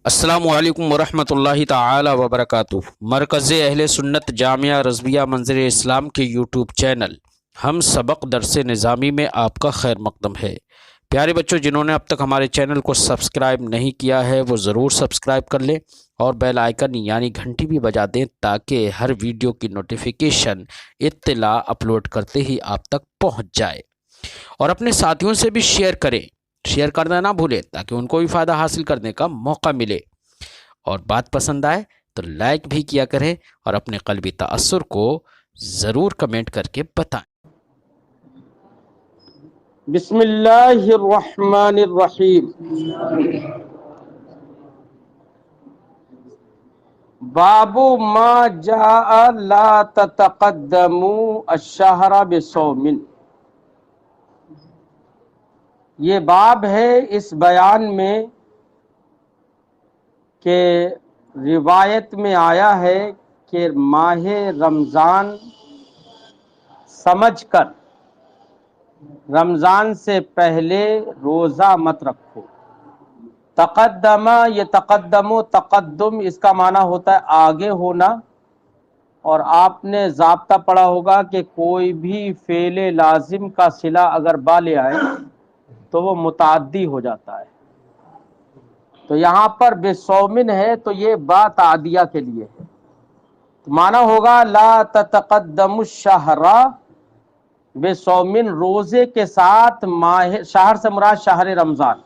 السلام علیکم ورحمۃ اللہ تعالی وبرکاتہ۔ مرکز اہل سنت جامعہ رضویہ منظر اسلام کے یوٹیوب چینل ہم سبق درس نظامی میں آپ کا خیر مقدم ہے۔ پیارے بچوں، جنہوں نے اب تک ہمارے چینل کو سبسکرائب نہیں کیا ہے وہ ضرور سبسکرائب کر لیں اور بیل آئیکن یعنی گھنٹی بھی بجا دیں تاکہ ہر ویڈیو کی نوٹیفیکیشن اطلاع اپلوڈ کرتے ہی آپ تک پہنچ جائے، اور اپنے ساتھیوں سے بھی شیئر کرنا نہ بھولیں تاکہ ان کو بھی فائدہ حاصل کرنے کا موقع ملے، اور بات پسند آئے تو لائک بھی کیا کریں اور اپنے قلبی تأثر کو ضرور کمنٹ کر کے بتائیں۔ بسم اللہ الرحمن الرحیم۔ باب ما جاء لا تتقدموا الشہر بصوم۔ یہ باب ہے اس بیان میں کہ روایت میں آیا ہے کہ ماہ رمضان سمجھ کر رمضان سے پہلے روزہ مت رکھو۔ تقدم، یہ تقدم و تقدم اس کا معنی ہوتا ہے آگے ہونا، اور آپ نے ضابطہ پڑھا ہوگا کہ کوئی بھی فعل لازم کا صلہ اگر با لے آئے تو وہ متعدی ہو جاتا ہے۔ تو یہاں پر بصومن ہے تو یہ با تعدیہ کے لیے ہے، تو معنی ہوگا لا تتقدم الشہر بصومن، روزے کے ساتھ ماہ، شہر سے مراد شہر رمضان،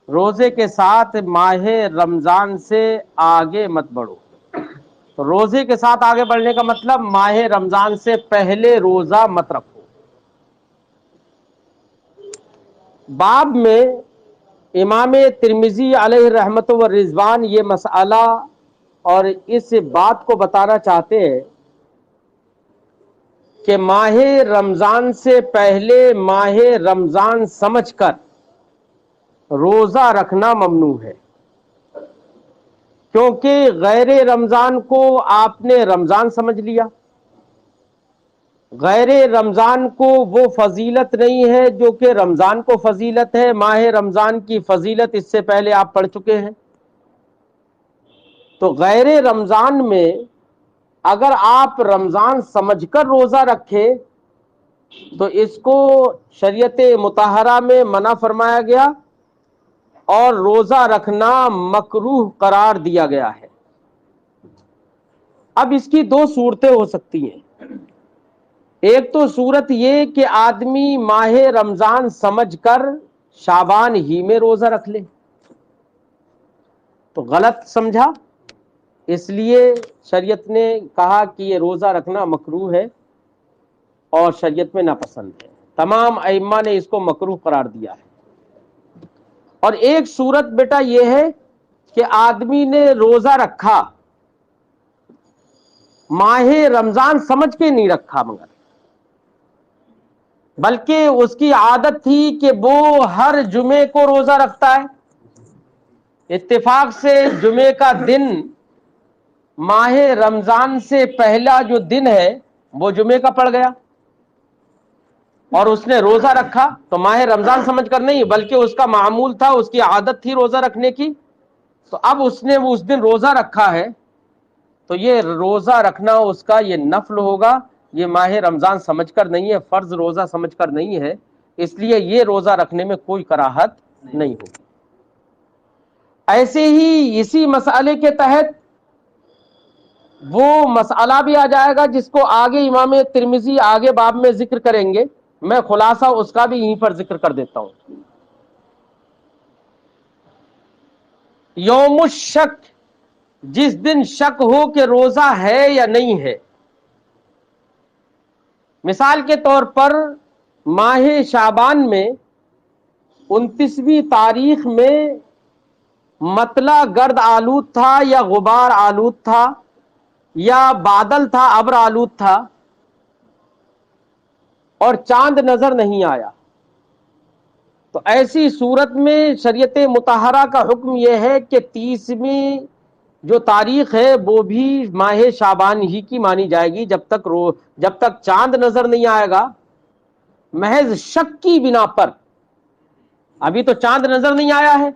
روزے کے ساتھ ماہ رمضان سے آگے مت بڑھو۔ تو روزے کے ساتھ آگے بڑھنے کا مطلب ماہ رمضان سے پہلے روزہ مت رکھو۔ باب میں امام ترمذی علیہ رحمت و رضوان یہ مسئلہ اور اس بات کو بتانا چاہتے ہیں کہ ماہ رمضان سے پہلے ماہ رمضان سمجھ کر روزہ رکھنا ممنوع ہے، کیونکہ غیر رمضان کو آپ نے رمضان سمجھ لیا، غیر رمضان کو وہ فضیلت نہیں ہے جو کہ رمضان کو فضیلت ہے۔ ماہ رمضان کی فضیلت اس سے پہلے آپ پڑھ چکے ہیں، تو غیر رمضان میں اگر آپ رمضان سمجھ کر روزہ رکھے تو اس کو شریعت مطہرہ میں منع فرمایا گیا اور روزہ رکھنا مکروہ قرار دیا گیا ہے۔ اب اس کی دو صورتیں ہو سکتی ہیں۔ ایک تو صورت یہ کہ آدمی ماہ رمضان سمجھ کر شعبان ہی میں روزہ رکھ لے، تو غلط سمجھا، اس لیے شریعت نے کہا کہ یہ روزہ رکھنا مکروہ ہے اور شریعت میں ناپسند ہے، تمام ائمہ نے اس کو مکروہ قرار دیا ہے۔ اور ایک صورت بیٹا یہ ہے کہ آدمی نے روزہ رکھا، ماہ رمضان سمجھ کے نہیں رکھا، مگر بلکہ اس کی عادت تھی کہ وہ ہر جمعے کو روزہ رکھتا ہے، اتفاق سے جمعے کا دن ماہ رمضان سے پہلا جو دن ہے وہ جمعے کا پڑ گیا اور اس نے روزہ رکھا، تو ماہ رمضان سمجھ کر نہیں بلکہ اس کا معمول تھا، اس کی عادت تھی روزہ رکھنے کی، تو اب اس نے وہ اس دن روزہ رکھا ہے، تو یہ روزہ رکھنا اس کا یہ نفل ہوگا، یہ ماہ رمضان سمجھ کر نہیں ہے، فرض روزہ سمجھ کر نہیں ہے، اس لیے یہ روزہ رکھنے میں کوئی کراہت نہیں ہوگی۔ ایسے ہی اسی مسئلے کے تحت وہ مسئلہ بھی آ جائے گا جس کو آگے امام ترمذی آگے باب میں ذکر کریں گے، میں خلاصہ اس کا بھی یہیں پر ذکر کر دیتا ہوں۔ یوم الشک، جس دن شک ہو کہ روزہ ہے یا نہیں ہے، مثال کے طور پر ماہ شعبان میں 29ویں تاریخ میں مطلع گرد آلود تھا یا غبار آلود تھا یا بادل تھا، ابر آلود تھا، اور چاند نظر نہیں آیا، تو ایسی صورت میں شریعت مطہرہ کا حکم یہ ہے کہ 30ویں جو تاریخ ہے وہ بھی ماہ شعبان ہی کی مانی جائے گی، جب تک چاند نظر نہیں آئے گا، محض شک کی بنا پر، ابھی تو چاند نظر نہیں آیا ہے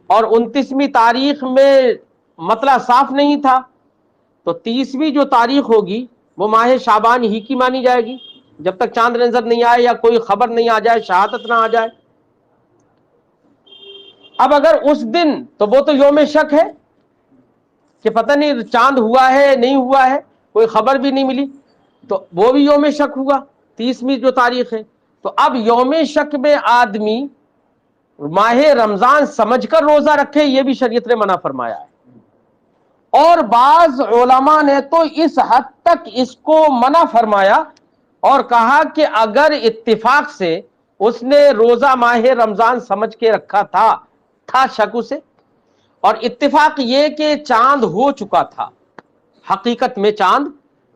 اور 29ویں تاریخ میں مطلع صاف نہیں تھا تو 30ویں جو تاریخ ہوگی وہ ماہ شعبان ہی کی مانی جائے گی، جب تک چاند نظر نہیں آئے یا کوئی خبر نہیں آ جائے، شہادت نہ آ جائے۔ اب اگر اس دن، تو وہ تو یوم شک ہے کہ پتہ نہیں چاند ہوا ہے نہیں ہوا ہے، کوئی خبر بھی نہیں ملی، تو وہ بھی یوم شک ہوا، 30ویں جو تاریخ ہے۔ تو اب یوم شک میں آدمی ماہ رمضان سمجھ کر روزہ رکھے، یہ بھی شریعت نے منع فرمایا ہے۔ اور بعض علماء نے تو اس حد تک اس کو منع فرمایا اور کہا کہ اگر اتفاق سے اس نے روزہ ماہ رمضان سمجھ کے رکھا تھا شک اسے، اور اتفاق یہ کہ چاند ہو چکا تھا حقیقت میں چاند،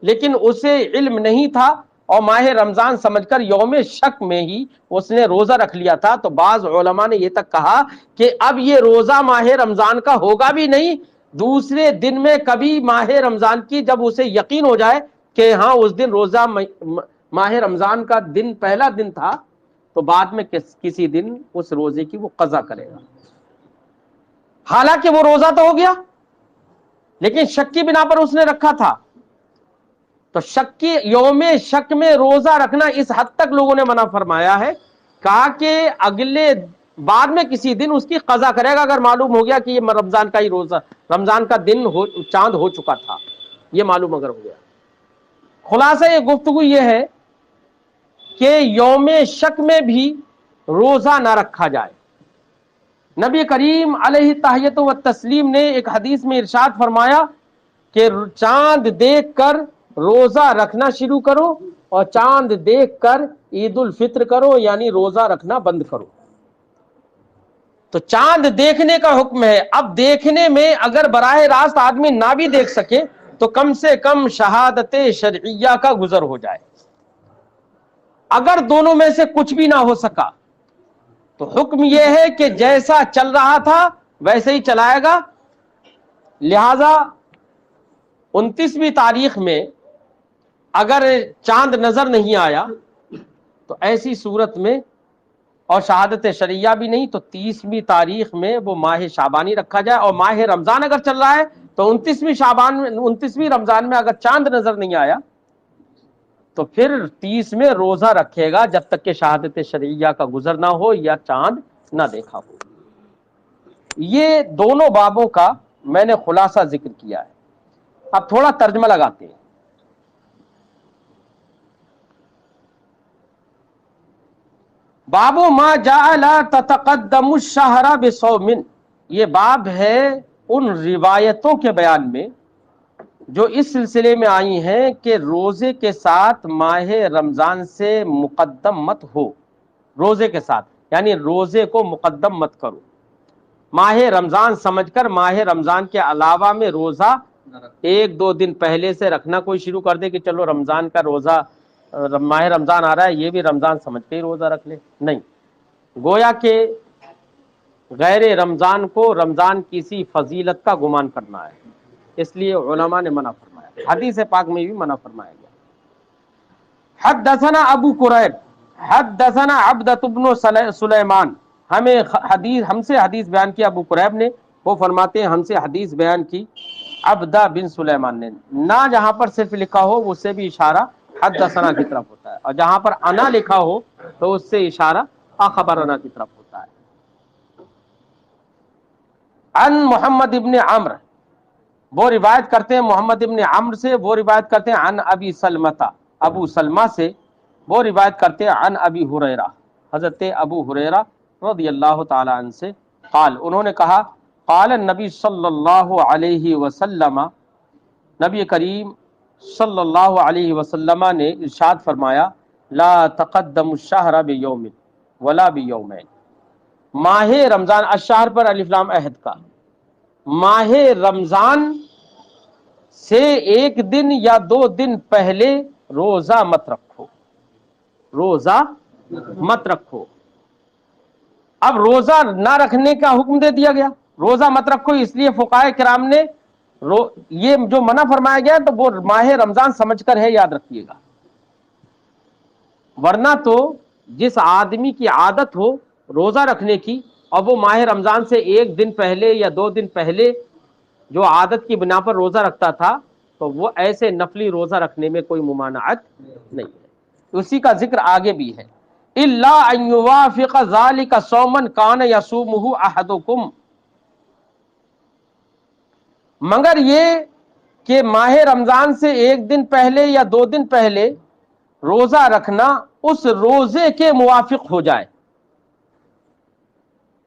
لیکن اسے علم نہیں تھا اور ماہ رمضان سمجھ کر یوم شک میں ہی اس نے روزہ رکھ لیا تھا، تو بعض علماء نے یہ تک کہا کہ اب یہ روزہ ماہ رمضان کا ہوگا بھی نہیں، دوسرے دن میں کبھی ماہ رمضان کی جب اسے یقین ہو جائے کہ ہاں اس دن روزہ ماہ رمضان کا دن پہلا دن تھا، تو بعد میں کسی دن اس روزے کی وہ قضا کرے گا۔ حالانکہ وہ روزہ تو ہو گیا لیکن شک کی بنا پر اس نے رکھا تھا، تو شک کی یوم شک میں روزہ رکھنا اس حد تک لوگوں نے منع فرمایا ہے، کہا کہ اگلے بعد میں کسی دن اس کی قضا کرے گا اگر معلوم ہو گیا کہ یہ رمضان کا ہی روزہ، رمضان کا دن چاند ہو چکا تھا، یہ معلوم اگر ہو گیا۔ خلاصہ یہ گفتگو یہ ہے کہ یوم شک میں بھی روزہ نہ رکھا جائے۔ نبی کریم علیہ تحیت و تسلیم نے ایک حدیث میں ارشاد فرمایا کہ چاند دیکھ کر روزہ رکھنا شروع کرو اور چاند دیکھ کر عید الفطر کرو، یعنی روزہ رکھنا بند کرو۔ تو چاند دیکھنے کا حکم ہے۔ اب دیکھنے میں اگر براہ راست آدمی نہ بھی دیکھ سکے تو کم سے کم شہادت شرعیہ کا گزر ہو جائے۔ اگر دونوں میں سے کچھ بھی نہ ہو سکا تو حکم یہ ہے کہ جیسا چل رہا تھا ویسے ہی چلائے گا۔ لہذا 29ویں تاریخ میں اگر چاند نظر نہیں آیا تو ایسی صورت میں، اور شہادت شرعیہ بھی نہیں، تو 30ویں تاریخ میں وہ ماہ شعبانی رکھا جائے، اور ماہ رمضان اگر چل رہا ہے تو 29ویں رمضان میں اگر چاند نظر نہیں آیا تو پھر 30 میں روزہ رکھے گا جب تک کہ شہادت شرعیہ کا گزر نہ ہو یا چاند نہ دیکھا ہو۔ یہ دونوں بابوں کا میں نے خلاصہ ذکر کیا ہے۔ اب تھوڑا ترجمہ لگاتے ہیں۔ بابو ما جعل تتقدم الشہر بصوم، یہ باب ہے ان روایتوں کے بیان میں جو اس سلسلے میں آئی ہیں کہ روزے کے ساتھ ماہ رمضان سے مقدم مت ہو، روزے کے ساتھ یعنی روزے کو مقدم مت کرو، ماہ رمضان سمجھ کر ماہ رمضان کے علاوہ میں روزہ 1-2 دن پہلے سے رکھنا کوئی شروع کر دے کہ چلو رمضان کا روزہ، ماہ رمضان آ رہا ہے یہ بھی رمضان سمجھ کے ہی روزہ رکھ لے، نہیں، گویا کہ غیر رمضان کو رمضان کسی فضیلت کا گمان کرنا ہے، اس لیے علماء نے منع فرمایا، حدیث پاک میں بھی منع فرمایا گیا۔ حدثنا ابو قریب حدثنا عبدۃ بن سلیمان، ہم سے حدیث بیان کی ابو قریب نے، وہ فرماتے ہیں ہم سے حدیث بیان کی عبدہ بن سلیمان نے، نہ جہاں پر صرف لکھا ہو اس سے بھی اشارہ حدثنا کی طرف ہوتا ہے، اور جہاں پر انا لکھا ہو تو اس سے اشارہ اخبرنا کی طرف ہوتا ہے۔ عن محمد ابن عمرو، وہ روایت کرتے ہیں محمد ابن عمرو سے، وہ روایت کرتے ہیں عن ابی سلمہ، ابو سلمہ سے، وہ روایت کرتے ہیں عن ابی ہریرہ، حضرت ابو ہریرہ رضی اللہ تعالی عنہ سے، قال، انہوں نے کہا، قال النبی صلی اللہ علیہ وسلم، نبی کریم صلی اللہ علیہ وسلم نے ارشاد فرمایا، لا تقدم الشہر بیوم ولا بیومین، ماہ رمضان، الشہر پر الف لام عہد کا، ماہ رمضان سے 1 دن یا 2 دن پہلے روزہ مت رکھو، روزہ مت رکھو۔ اب روزہ نہ رکھنے کا حکم دے دیا گیا، روزہ مت رکھو، اس لیے فقہائے کرام نے یہ جو منع فرمایا گیا تو وہ ماہ رمضان سمجھ کر ہے، یاد رکھیے گا، ورنہ تو جس آدمی کی عادت ہو روزہ رکھنے کی اور وہ ماہ رمضان سے ایک دن پہلے یا 2 دن پہلے جو عادت کی بنا پر روزہ رکھتا تھا تو وہ ایسے نفلی روزہ رکھنے میں کوئی ممانعت نہیں ہے. اسی کا ذکر آگے بھی ہے. الا ان یوافق ذلک صوما کان یصومہ احدکم، مگر یہ کہ ماہ رمضان سے ایک دن پہلے یا 2 دن پہلے روزہ رکھنا اس روزے کے موافق ہو جائے.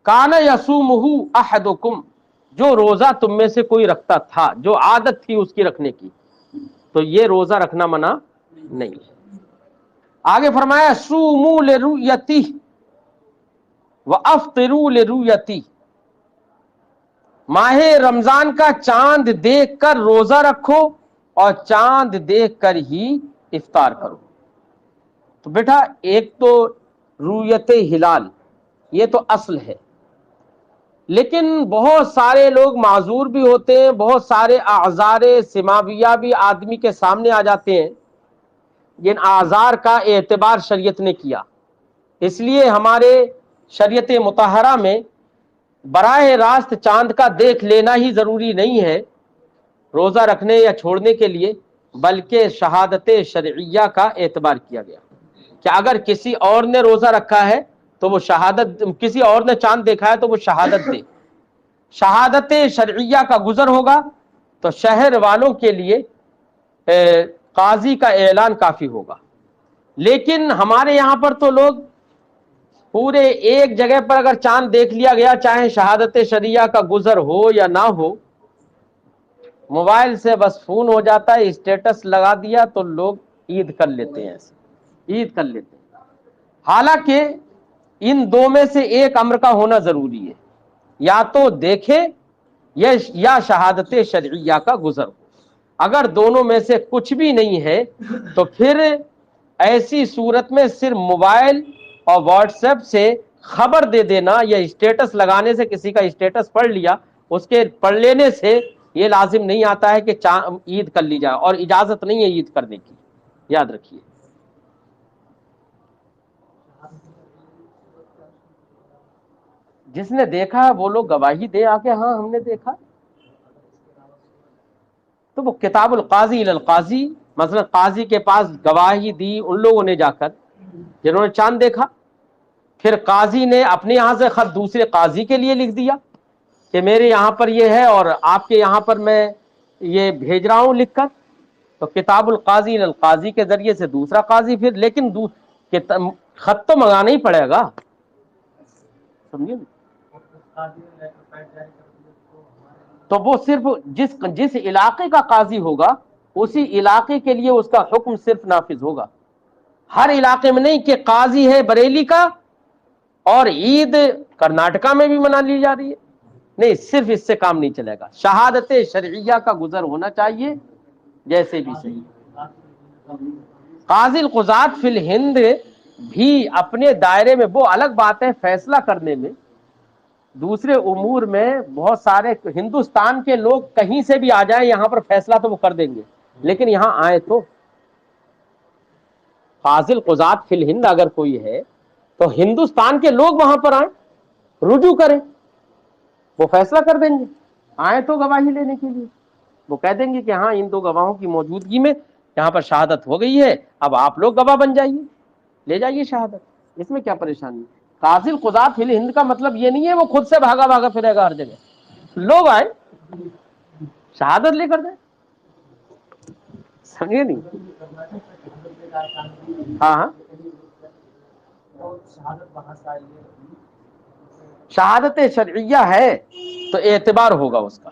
کان یصومہ احدکم، جو روزہ تم میں سے کوئی رکھتا تھا، جو عادت تھی اس کی رکھنے کی، تو یہ روزہ رکھنا منع نہیں ہے. آگے فرمایا صوموا لرؤیتہ وافطروا لرؤیتہ، ماہ رمضان کا چاند دیکھ کر روزہ رکھو اور چاند دیکھ کر ہی افطار کرو. تو بیٹا ایک تو رؤیت ہلال یہ تو اصل ہے، لیکن بہت سارے لوگ معذور بھی ہوتے ہیں، بہت سارے اعذار سماویہ بھی آدمی کے سامنے آ جاتے ہیں جن اعذار کا اعتبار شریعت نے کیا. اس لیے ہمارے شریعت مطہرہ میں براہ راست چاند کا دیکھ لینا ہی ضروری نہیں ہے روزہ رکھنے یا چھوڑنے کے لیے، بلکہ شہادت شرعیہ کا اعتبار کیا گیا کہ اگر کسی اور نے روزہ رکھا ہے تو وہ شہادت، کسی اور نے چاند دیکھا ہے تو وہ شہادت دے. شہادت شرعیہ کا گزر ہوگا تو شہر والوں کے لیے قاضی کا اعلان کافی ہوگا. لیکن ہمارے یہاں پر تو لوگ پورے ایک جگہ پر اگر چاند دیکھ لیا گیا، چاہے شہادت شرعیہ کا گزر ہو یا نہ ہو، موبائل سے بس فون ہو جاتا ہے، اسٹیٹس لگا دیا تو لوگ عید کر لیتے ہیں، عید کر لیتے ہیں. حالانکہ ان دو میں سے ایک امر کا ہونا ضروری ہے، یا تو دیکھے یا شہادت شرعیہ کا گزر ہو. اگر دونوں میں سے کچھ بھی نہیں ہے تو پھر ایسی صورت میں صرف موبائل اور واٹس ایپ سے خبر دے دینا یا اسٹیٹس لگانے سے، کسی کا اسٹیٹس پڑھ لیا، اس کے پڑھ لینے سے یہ لازم نہیں آتا ہے کہ عید کر لی جائے، اور اجازت نہیں ہے عید کرنے کی، یاد رکھیے. جس نے دیکھا ہے وہ لوگ گواہی دے آ کے ہاں ہم نے دیکھا، تو وہ کتاب القاضی الی القاضی، مثلا قاضی کے پاس گواہی دی ان لوگوں نے جا کر جنہوں نے چاند دیکھا، پھر قاضی نے اپنے یہاں سے خط دوسرے قاضی کے لیے لکھ دیا کہ میرے یہاں پر یہ ہے اور آپ کے یہاں پر میں یہ بھیج رہا ہوں لکھ کر. تو کتاب القاضی الی القاضی کے ذریعے سے دوسرا قاضی پھر، لیکن خط تو منگانا ہی پڑے گا، سمجھے. تو وہ صرف جس علاقے کا قاضی ہوگا اسی علاقے کے لیے اس کا حکم صرف نافذ ہوگا. ہر علاقے میں نہیں کہ قاضی ہے بریلی کا اور عید کرناٹکا میں بھی منا لی جا رہی ہے، نہیں، صرف اس سے کام نہیں چلے گا. شہادت شرعیہ کا گزر ہونا چاہیے جیسے بھی صحیح. قاضی القضات فی الہند بھی اپنے دائرے میں، وہ الگ بات ہے فیصلہ کرنے میں، دوسرے امور میں بہت سارے ہندوستان کے لوگ کہیں سے بھی آ جائیں یہاں پر فیصلہ تو وہ کر دیں گے، لیکن یہاں آئے تو قاضی القضات فی الہند اگر کوئی ہے تو ہندوستان کے لوگ وہاں پر آئیں، رجوع کریں، وہ فیصلہ کر دیں گے. آئے تو گواہی لینے کے لیے، وہ کہہ دیں گے کہ ہاں ان 2 گواہوں کی موجودگی میں یہاں پر شہادت ہو گئی ہے، اب آپ لوگ گواہ بن جائیے، لے جائیے شہادت. اس میں کیا پریشانی؟ قاضی القضات فی الہند کا مطلب یہ نہیں ہے وہ خود سے بھاگا بھاگا پھرے گا ہر جگہ. لوگ آئے شہادت لے کر جائیں، سمجھے نہیں. ہاں ہاں، شہادت شرعیہ ہے تو اعتبار ہوگا اس کا.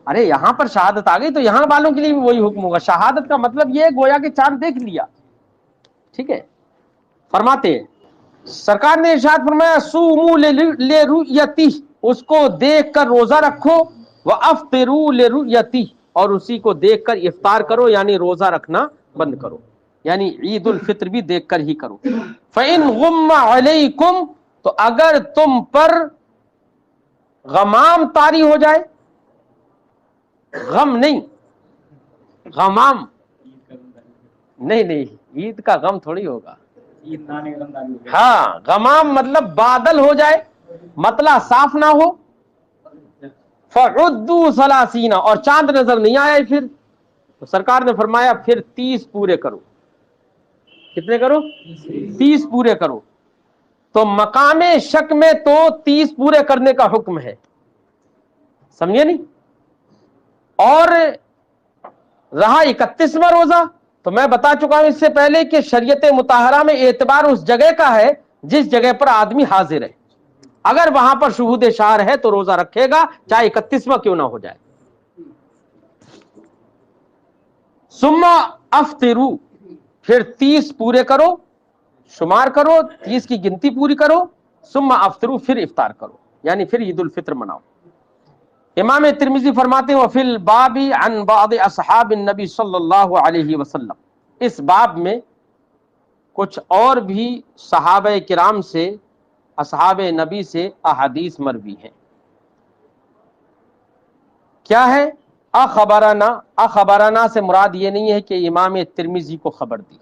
ارے یہاں پر شہادت آ گئی تو یہاں والوں کے لیے بھی وہی حکم ہوگا. شہادت کا مطلب یہ گویا کہ چاند دیکھ لیا، ٹھیک ہے. فرماتے ہیں سرکار نے ارشاد فرمایا صوموا لرؤیتہ، اس کو دیکھ کر روزہ رکھو، وافطروا لرؤیتہ، اور اسی کو دیکھ کر افطار کرو، یعنی روزہ رکھنا بند کرو، یعنی عید الفطر بھی دیکھ کر ہی کرو. فإن غم علیکم، تو اگر تم پر غمام طاری ہو جائے، غم نہیں، غمام نہیں، عید کا غم تھوڑی ہوگا. ہاں غمام مطلب بادل ہو جائے، مطلع صاف نہ ہو، فعدوا ثلاثین، اور چاند نظر نہیں آیا پھر تو سرکار نے فرمایا پھر 30 پورے کرو۔ کتنے کرو؟ 30 پورے کرو۔ تو مقام شک میں تو 30 پورے کرنے کا حکم ہے، سمجھے نہیں؟ اور رہا 31واں روزہ، تو میں بتا چکا ہوں اس سے پہلے کہ شریعت مطہرہ میں اعتبار اس جگہ کا ہے جس جگہ پر آدمی حاضر ہے۔ اگر وہاں پر شہود شہر ہے تو روزہ رکھے گا، چاہے 31واں کیوں نہ ہو جائے۔ ثم افطروا، پھر 30 پورے کرو، شمار کرو، 30 کی گنتی پوری کرو۔ ثم افطروا، پھر افطار کرو، یعنی پھر عید الفطر مناؤ۔ امام ترمذی فرماتے ہیں وفی الباب عن بعض اصحاب النبی صلی اللہ علیہ وسلم، اس باب میں کچھ اور بھی صحابہ کرام سے، اصحاب نبی سے احادیث مروی ہیں۔ کیا ہے؟ اخبرنا سے مراد یہ نہیں ہے کہ امام ترمذی کو خبر دی،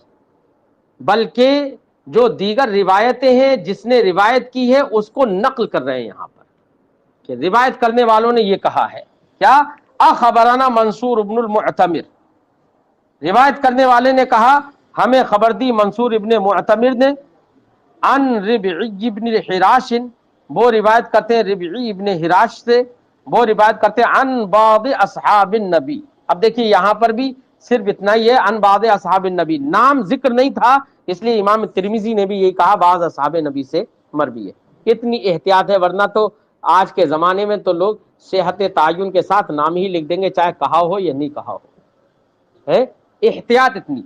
بلکہ جو دیگر روایتیں ہیں جس نے روایت کی ہے اس کو نقل کر رہے ہیں یہاں پر، کہ روایت کرنے والوں نے یہ کہا ہے۔ کیا؟ اخبرنا منصور ابن المعتمر، روایت کرنے والے نے کہا ہمیں خبر دی منصور ابن معتمر نے، عن ربعی ابن حراش، وہ روایت کرتے ہیں ربعی ابن حراش سے، وہ روایت کرتے ہیں عن بعض اصحاب النبی۔ اب دیکھیے یہاں پر بھی صرف اتنا ہی ہے عن بعض اصحاب النبی، نام ذکر نہیں تھا، اس لیے امام ترمذی نے بھی یہی کہا بعض اصحاب نبی سے مروی ہے۔ اتنی احتیاط ہے، ورنہ تو آج کے زمانے میں تو لوگ صحت تعین کے ساتھ نام ہی لکھ دیں گے چاہے کہا ہو یا نہیں کہا ہو، ہے احتیاط اتنی۔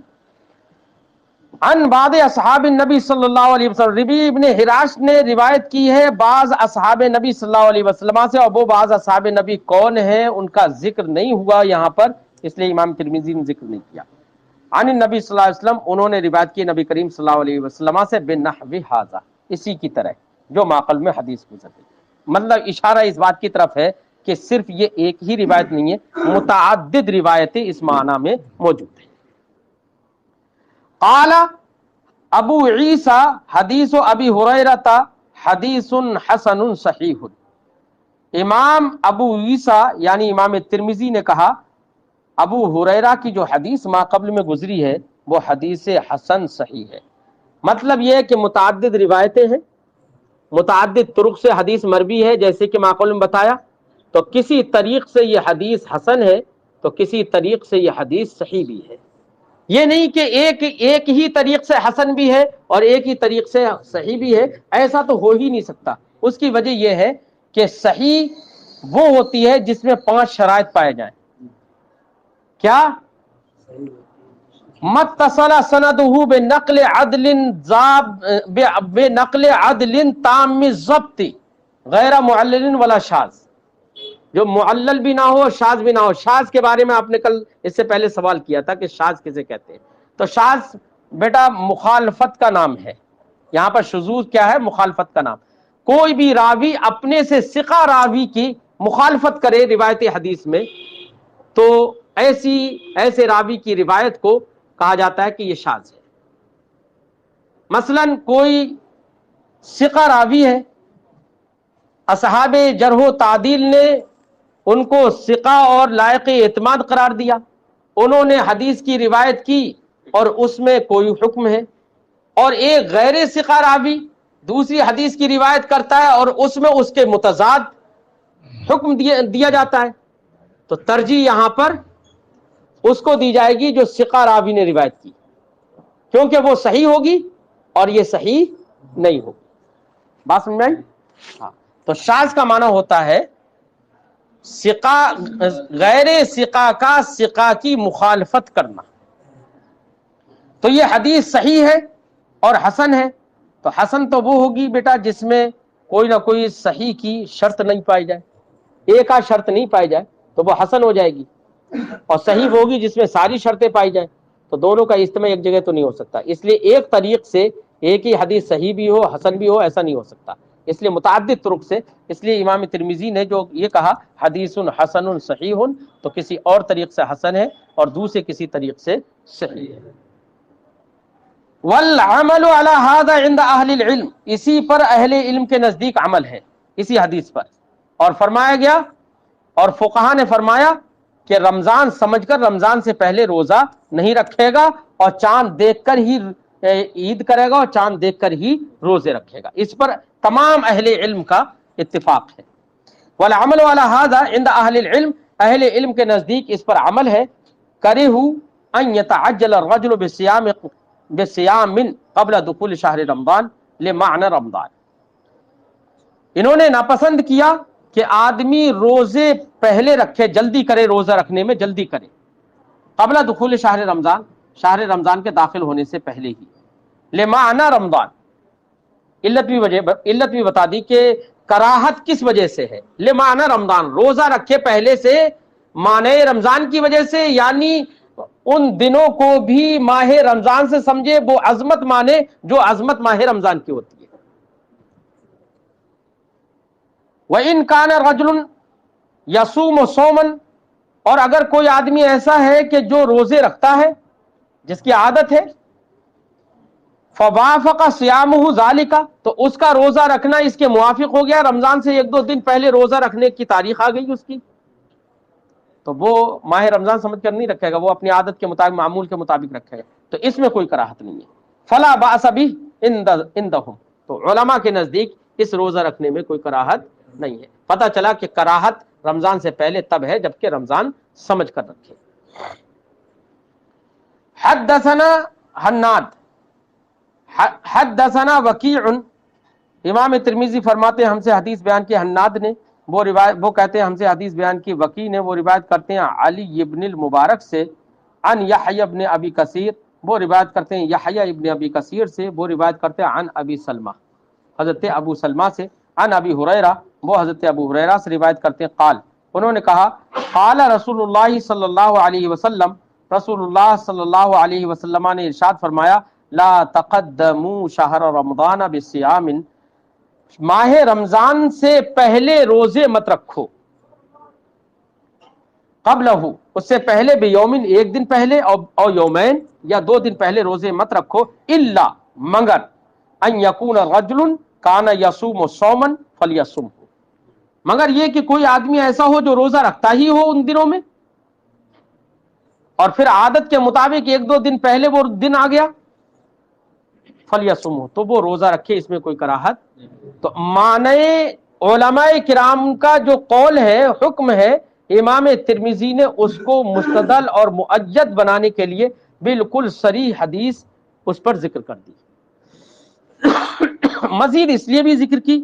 عن بعض اصحاب النبی صلی اللہ علیہ وسلم، ربیع ابن حراش نے روایت کی ہے بعض اصحاب نبی صلی اللہ علیہ وسلم سے، اور وہ بعض اصحاب نبی کون ہیں ان کا ذکر نہیں ہوا یہاں پر، اس لیے امام ترمذی نے ذکر نہیں کیا۔ عن النبی صلی اللہ علیہ وسلم، انہوں نے روایت کی نبی کریم صلی اللہ علیہ وسلم سے بنحو ھذا، اسی کی طرح جو ماقبل میں حدیث گزر گئی۔ مطلب اشارہ اس بات کی طرف ہے کہ صرف یہ ایک ہی روایت نہیں ہے، متعدد روایتیں اس معنی میں موجود ہیں۔ قال ابو عیسیٰ حدیث ابی ہریرہ حدیث حسن صحیح، امام ابو عیسیٰ یعنی امام ترمذی نے کہا ابو ہریرہ کی جو حدیث ما قبل میں گزری ہے وہ حدیث حسن صحیح ہے۔ مطلب یہ ہے کہ متعدد روایتیں ہیں، متعدد طرق سے حدیث مروی ہے، جیسے کہ ما قبل میں بتایا، تو کسی طریق سے یہ حدیث حسن ہے تو کسی طریق سے یہ حدیث صحیح بھی ہے۔ یہ نہیں کہ ایک ہی طریق سے حسن بھی ہے اور ایک ہی طریق سے صحیح بھی ہے، ایسا تو ہو ہی نہیں سکتا۔ اس کی وجہ یہ ہے کہ صحیح وہ ہوتی ہے جس میں 5 شرائط پائے جائیں۔ کیا؟ متصل سندہ بنقل عدل تام الضبط غیر معلل ولا شاذ، جو معلل بھی نہ ہو شاذ بھی نہ ہو۔ شاذ کے بارے میں آپ نے کل اس سے پہلے سوال کیا تھا کہ شاذ کسے کہتے ہیں، تو شاذ بیٹا مخالفت کا نام ہے، یہاں پر شذوذ کیا ہے؟ مخالفت کا نام۔ کوئی بھی راوی اپنے سے ثقہ راوی کی مخالفت کرے روایت حدیث میں تو ایسے راوی کی روایت کو کہا جاتا ہے کہ یہ شاذ ہے۔ مثلا کوئی ثقہ راوی ہے، اصحاب جرح و تعدیل نے ان کو ثقہ اور لائق اعتماد قرار دیا، انہوں نے حدیث کی روایت کی اور اس میں کوئی حکم ہے، اور ایک غیر ثقہ راوی دوسری حدیث کی روایت کرتا ہے اور اس میں اس کے متضاد حکم دیا جاتا ہے، تو ترجیح یہاں پر اس کو دی جائے گی جو ثقہ راوی نے روایت کی، کیونکہ وہ صحیح ہوگی اور یہ صحیح نہیں ہوگی۔ بات سمجھ میں آئی؟ ہاں، تو شاذ کا معنی ہوتا ہے غیر ثقہ کا ثقہ کی مخالفت کرنا۔ تو یہ حدیث صحیح ہے اور حسن ہے، تو حسن تو وہ ہوگی بیٹا جس میں کوئی نہ کوئی صحیح کی شرط نہیں پائی جائے، ایک آدھ شرط نہیں پائی جائے تو وہ حسن ہو جائے گی، اور صحیح ہوگی جس میں ساری شرطیں پائی جائیں، تو دونوں کا اجتماع ایک جگہ تو نہیں ہو سکتا۔ اس لیے ایک طریق سے ایک ہی حدیث صحیح بھی ہو حسن بھی ہو ایسا نہیں ہو سکتا، اس لیے متعدد طرق سے۔ اس لیے امام ترمذی نے جو یہ کہا حدیث حسن صحیح، تو کسی اور طریق سے حسن ہے اور دوسرے کسی طریق سے صحیح ہے۔ والعمل على هذا عند اہل العلم، اسی پر اہل علم کے نزدیک عمل ہے اسی حدیث پر. اور فرمایا گیا اور فقہا نے فرمایا کہ رمضان سمجھ کر رمضان سے پہلے روزہ نہیں رکھے گا اور چاند دیکھ کر ہی عید کرے گا اور چاند دیکھ کر ہی روزے رکھے گا. اس پر تمام اہل علم کا اتفاق ہے. والعمل على هذا عند اہل العلم، اہل علم کے نزدیک اس پر عمل ہے. کرہوا ان يتعجل الرجل بصيام قبل دخول شہر رمضان لمعنى رمضان، انہوں نے ناپسند کیا کہ آدمی روزے پہلے رکھے، جلدی کرے، روزہ رکھنے میں جلدی کرے، قبل دخول شہر رمضان، شہر رمضان کے داخل ہونے سے پہلے ہی. لمعنى رمضان، علت بھی بتا دی کہ کراہت کس وجہ سے ہے. لمعنى رمضان، روزہ رکھے پہلے سے معنی رمضان کی وجہ سے، یعنی ان دنوں کو بھی ماہ رمضان سے سمجھے، وہ عظمت مانے جو عظمت ماہ رمضان کی ہوتی ہے. وَإِن كَانَ رَجُلٌ يَصُومُ صَوْمًا، اور اگر کوئی آدمی ایسا ہے کہ جو روزے رکھتا ہے، جس کی عادت ہے، فَوَافَقَ صِيَامُهُ ذَلِكَ، تو اس کا روزہ رکھنا اس کے موافق ہو گیا، رمضان سے ایک دو دن پہلے روزہ رکھنے کی تاریخ آ گئی اس کی، تو وہ ماہ رمضان سمجھ کر نہیں رکھے گا، وہ اپنی عادت کے مطابق، معمول کے مطابق رکھے گا، تو اس میں کوئی کراہت نہیں ہے. فَلَا بَأْسَ بِهِ عِندَهُمْ، تو علماء کے نزدیک اس روزہ رکھنے میں کوئی کراہت نہیں ہے. پتہ چلا کہ کراہت رمضان سے پہلے تب ہے جبکہ رمضان سمجھ کر رکھے. حدثنا حناد حدثنا وکیع، امام ترمذی فرماتے ہیں ہم سے حدیث بیان کی حناد نے، وہ کہتے ہیں ہم سے حدیث بیان کی وکیع نے، وہ روایت کرتے ہیں علی ابن المبارک سے، عن یحیی ابن ابی کثیر، وہ روایت کرتے ہیں یحیی ابن ابی کثیر سے، وہ روایت کرتے ہیں عن ابی سلمہ، حضرت ابو سلمہ سے، عن ابی ہریرہ، وہ حضرت ابو ہریرہ سے روایت کرتے ہیں قال، انہوں نے کہا قال رسول اللہ صلی اللہ علیہ وسلم، رسول اللہ صلی اللہ علیہ وسلم نے ارشاد فرمایا لا تقدموا شہر رمضان بصیام، ماہ رمضان سے پہلے روزے مت رکھو، قبلہ، اس سے پہلے بیومن، ایک دن پہلے، اور یومین، یا دو دن پہلے روزے مت رکھو، الا، مگر، ان یکون رجل کان یصوم صوما فلیصمہ، مگر یہ کہ کوئی آدمی ایسا ہو جو روزہ رکھتا ہی ہو ان دنوں میں، اور پھر عادت کے مطابق ایک دو دن پہلے وہ دن آ گیا، فلیصمہ، تو وہ روزہ رکھے، اس میں کوئی کراہت. تو معنی علماء کرام کا جو قول ہے، حکم ہے، امام ترمذی نے اس کو مستدل اور مؤید بنانے کے لیے بالکل صریح حدیث اس پر ذکر کر دی. مزید اس لیے بھی ذکر کی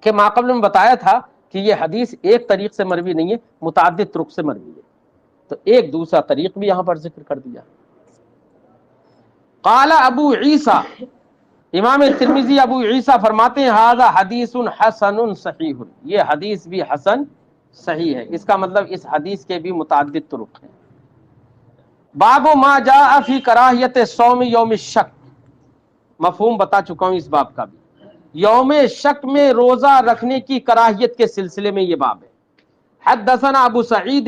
کہ ما قبل میں بتایا تھا کہ یہ حدیث ایک طریق سے مروی نہیں ہے، متعدد طرق سے مروی ہے، تو ایک دوسرا طریق بھی یہاں پر ذکر کر دیا. قال ابو عیسیٰ، امام ترمذی ابو عیسیٰ فرماتے ہیں ھذا حدیث حسن صحیح، یہ حدیث بھی حسن صحیح ہے، اس کا مطلب اس حدیث کے بھی متعدد طرق ہیں. باب ما جاء فی کراہیت صوم یوم الشک، مفہوم بتا چکا ہوں اس باب کا بھی، یوم شک میں روزہ رکھنے کی کراہیت کے سلسلے میں یہ باب ہے. حدثنا ابو سعید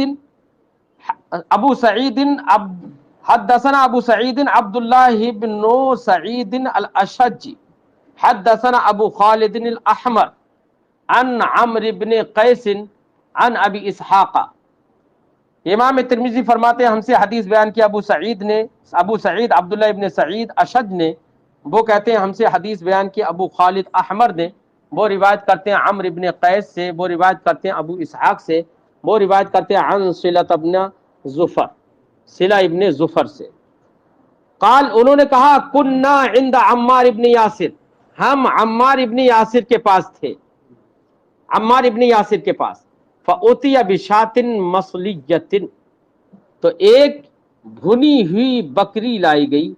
عبد اللہ بن سعید الاشج، حدثنا ابو خالد الاحمر عن عمرو بن قیس عن ابی اسحاق. امام ترمذی فرماتے ہیں ہم سے حدیث بیان کی ابو سعید عبداللہ ابن سعید اشج نے، وہ کہتے ہیں ہم سے حدیث بیان کی ابو خالد احمر نے، وہ روایت کرتے ہیں عمرو ابن قیس سے، وہ روایت کرتے ہیں ابو اسحاق سے، وہ روایت کرتے ہیں عن صلۃ ابن ظفر، صلہ ابن ظفر سے. قال، انہوں نے کہا کننا عند عمار ابن یاسر، ہم عمار ابن یاسر کے پاس تھے، عمار ابن یاسر کے پاس. فأتی بشاۃ مصلیۃ، تو ایک بھنی ہوئی بکری لائی گئی،